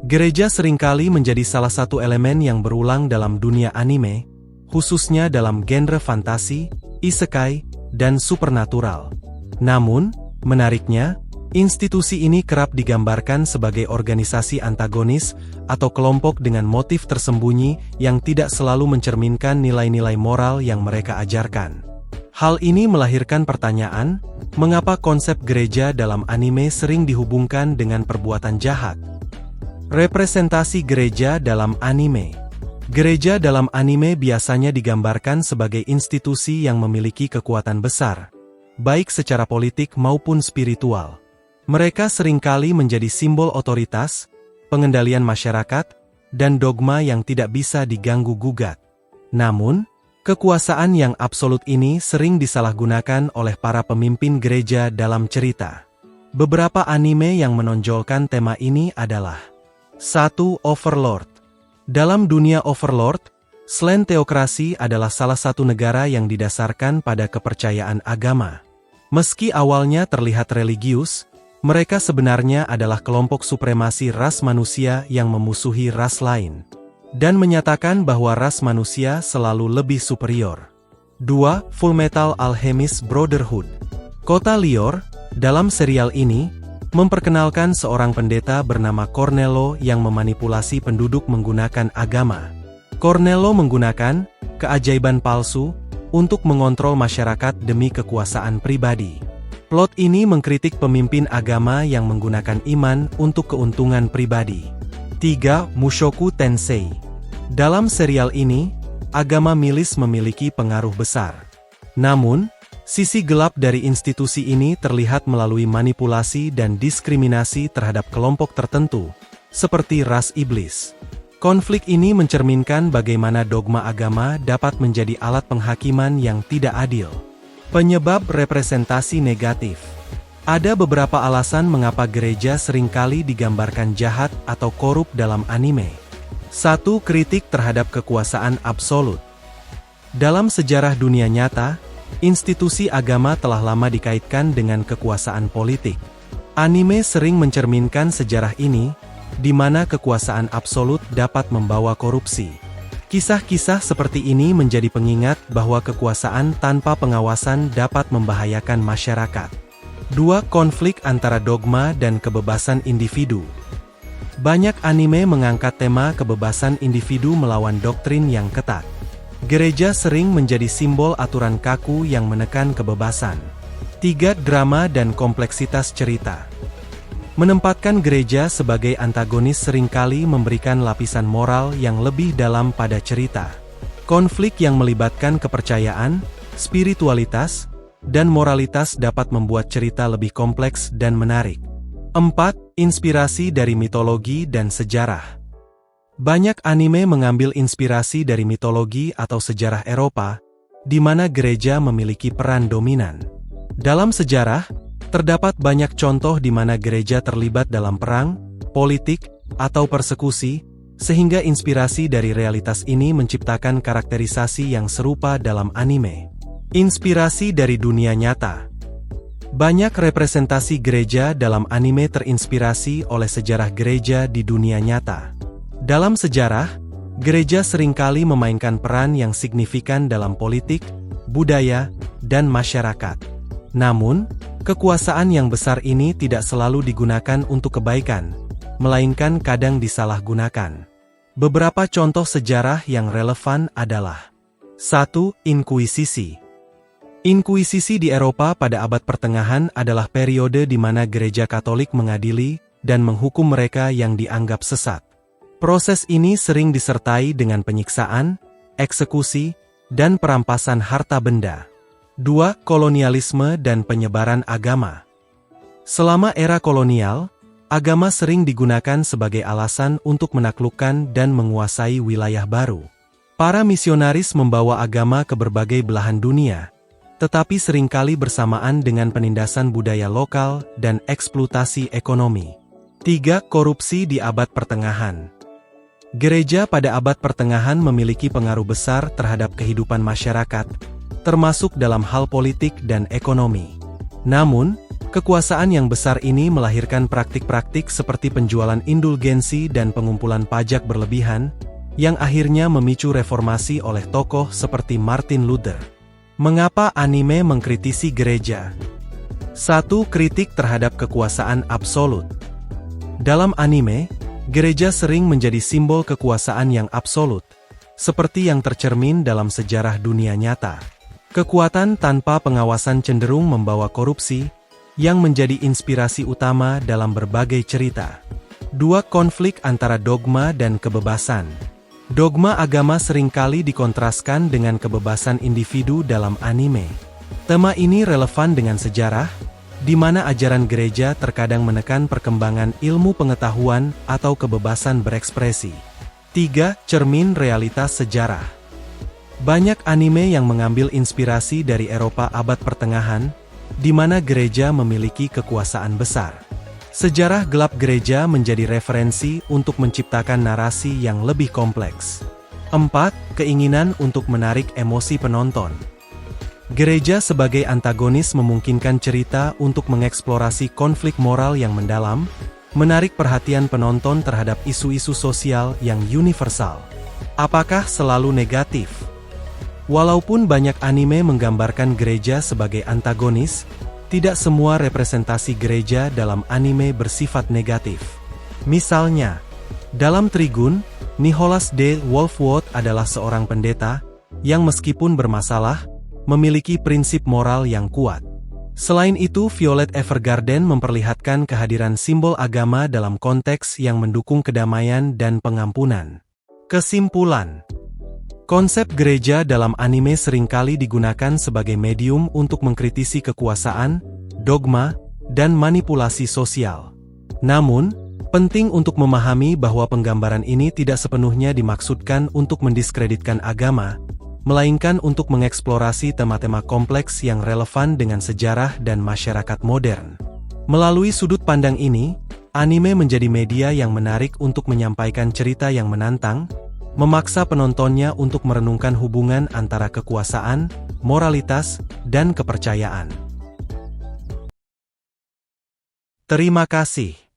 Gereja seringkali menjadi salah satu elemen yang berulang dalam dunia anime, khususnya dalam genre fantasi, isekai, dan supernatural. Namun, menariknya, institusi ini kerap digambarkan sebagai organisasi antagonis atau kelompok dengan motif tersembunyi yang tidak selalu mencerminkan nilai-nilai moral yang mereka ajarkan. Hal ini melahirkan pertanyaan, mengapa konsep gereja dalam anime sering dihubungkan dengan perbuatan jahat? Representasi gereja dalam anime. Gereja dalam anime biasanya digambarkan sebagai institusi yang memiliki kekuatan besar, baik secara politik maupun spiritual. Mereka seringkali menjadi simbol otoritas, pengendalian masyarakat, dan dogma yang tidak bisa diganggu-gugat. Namun, kekuasaan yang absolut ini sering disalahgunakan oleh para pemimpin gereja dalam cerita. Beberapa anime yang menonjolkan tema ini adalah 1. Overlord. Dalam dunia Overlord, selain teokrasi adalah salah satu negara yang didasarkan pada kepercayaan agama. Meski awalnya terlihat religius, mereka sebenarnya adalah kelompok supremasi ras manusia yang memusuhi ras lain, dan menyatakan bahwa ras manusia selalu lebih superior. 2. Fullmetal Alchemist Brotherhood. Kota Lior, dalam serial ini, memperkenalkan seorang pendeta bernama Cornello yang memanipulasi penduduk menggunakan agama. Cornello menggunakan keajaiban palsu untuk mengontrol masyarakat demi kekuasaan pribadi. Plot ini mengkritik pemimpin agama yang menggunakan iman untuk keuntungan pribadi. 3. Mushoku Tensei. Dalam serial ini, agama milis memiliki pengaruh besar. Namun, sisi gelap dari institusi ini terlihat melalui manipulasi dan diskriminasi terhadap kelompok tertentu, seperti ras iblis. Konflik ini mencerminkan bagaimana dogma agama dapat menjadi alat penghakiman yang tidak adil. Penyebab representasi negatif. Ada beberapa alasan mengapa gereja seringkali digambarkan jahat atau korup dalam anime. 1. Kritik terhadap kekuasaan absolut. Dalam sejarah dunia nyata, institusi agama telah lama dikaitkan dengan kekuasaan politik. Anime sering mencerminkan sejarah ini, di mana kekuasaan absolut dapat membawa korupsi. Kisah-kisah seperti ini menjadi pengingat bahwa kekuasaan tanpa pengawasan dapat membahayakan masyarakat. 2. Konflik antara dogma dan kebebasan individu. Banyak anime mengangkat tema kebebasan individu melawan doktrin yang ketat. Gereja sering menjadi simbol aturan kaku yang menekan kebebasan. 3. Drama dan kompleksitas cerita. Menempatkan gereja sebagai antagonis seringkali memberikan lapisan moral yang lebih dalam pada cerita. Konflik yang melibatkan kepercayaan, spiritualitas, dan moralitas dapat membuat cerita lebih kompleks dan menarik. 4. Inspirasi dari mitologi dan sejarah. Banyak anime mengambil inspirasi dari mitologi atau sejarah Eropa, di mana gereja memiliki peran dominan. Dalam sejarah, terdapat banyak contoh di mana gereja terlibat dalam perang, politik, atau persekusi, sehingga inspirasi dari realitas ini menciptakan karakterisasi yang serupa dalam anime. Inspirasi dari dunia nyata. Banyak representasi gereja dalam anime terinspirasi oleh sejarah gereja di dunia nyata. Dalam sejarah, gereja seringkali memainkan peran yang signifikan dalam politik, budaya, dan masyarakat. Namun, kekuasaan yang besar ini tidak selalu digunakan untuk kebaikan, melainkan kadang disalahgunakan. Beberapa contoh sejarah yang relevan adalah 1. Inkuisisi. Inkuisisi di Eropa pada abad pertengahan adalah periode di mana gereja Katolik mengadili dan menghukum mereka yang dianggap sesat. Proses ini sering disertai dengan penyiksaan, eksekusi, dan perampasan harta benda. 2. Kolonialisme dan penyebaran agama. Selama era kolonial, agama sering digunakan sebagai alasan untuk menaklukkan dan menguasai wilayah baru. Para misionaris membawa agama ke berbagai belahan dunia, tetapi seringkali bersamaan dengan penindasan budaya lokal dan eksploitasi ekonomi. 3. Korupsi di abad pertengahan. Gereja pada abad pertengahan memiliki pengaruh besar terhadap kehidupan masyarakat, termasuk dalam hal politik dan ekonomi. Namun, Kekuasaan yang besar ini melahirkan praktik-praktik seperti penjualan indulgensi dan pengumpulan pajak berlebihan, yang akhirnya memicu reformasi oleh tokoh seperti Martin Luther. Mengapa anime mengkritisi gereja? 1. Kritik terhadap kekuasaan absolut. Dalam anime, gereja sering menjadi simbol kekuasaan yang absolut, seperti yang tercermin dalam sejarah dunia nyata. Kekuatan tanpa pengawasan cenderung membawa korupsi, yang menjadi inspirasi utama dalam berbagai cerita. 2. Konflik antara dogma dan kebebasan. Dogma agama seringkali dikontraskan dengan kebebasan individu dalam anime. Tema ini relevan dengan sejarah, di mana ajaran gereja terkadang menekan perkembangan ilmu pengetahuan atau kebebasan berekspresi. 3. Cermin realitas sejarah. Banyak anime yang mengambil inspirasi dari Eropa abad pertengahan, di mana gereja memiliki kekuasaan besar. Sejarah gelap gereja menjadi referensi untuk menciptakan narasi yang lebih kompleks. 4. Keinginan untuk menarik emosi penonton. Gereja sebagai antagonis memungkinkan cerita untuk mengeksplorasi konflik moral yang mendalam, menarik perhatian penonton terhadap isu-isu sosial yang universal. Apakah selalu negatif? Walaupun banyak anime menggambarkan gereja sebagai antagonis, tidak semua representasi gereja dalam anime bersifat negatif. Misalnya, dalam Trigun, Nicholas D. Wolfwood adalah seorang pendeta, yang meskipun bermasalah, memiliki prinsip moral yang kuat. Selain itu, Violet Evergarden memperlihatkan kehadiran simbol agama dalam konteks yang mendukung kedamaian dan pengampunan. Kesimpulan: konsep gereja dalam anime seringkali digunakan sebagai medium untuk mengkritisi kekuasaan, dogma, dan manipulasi sosial. Namun, penting untuk memahami bahwa penggambaran ini tidak sepenuhnya dimaksudkan untuk mendiskreditkan agama, melainkan untuk mengeksplorasi tema-tema kompleks yang relevan dengan sejarah dan masyarakat modern. Melalui sudut pandang ini, anime menjadi media yang menarik untuk menyampaikan cerita yang menantang, memaksa penontonnya untuk merenungkan hubungan antara kekuasaan, moralitas, dan kepercayaan. Terima kasih.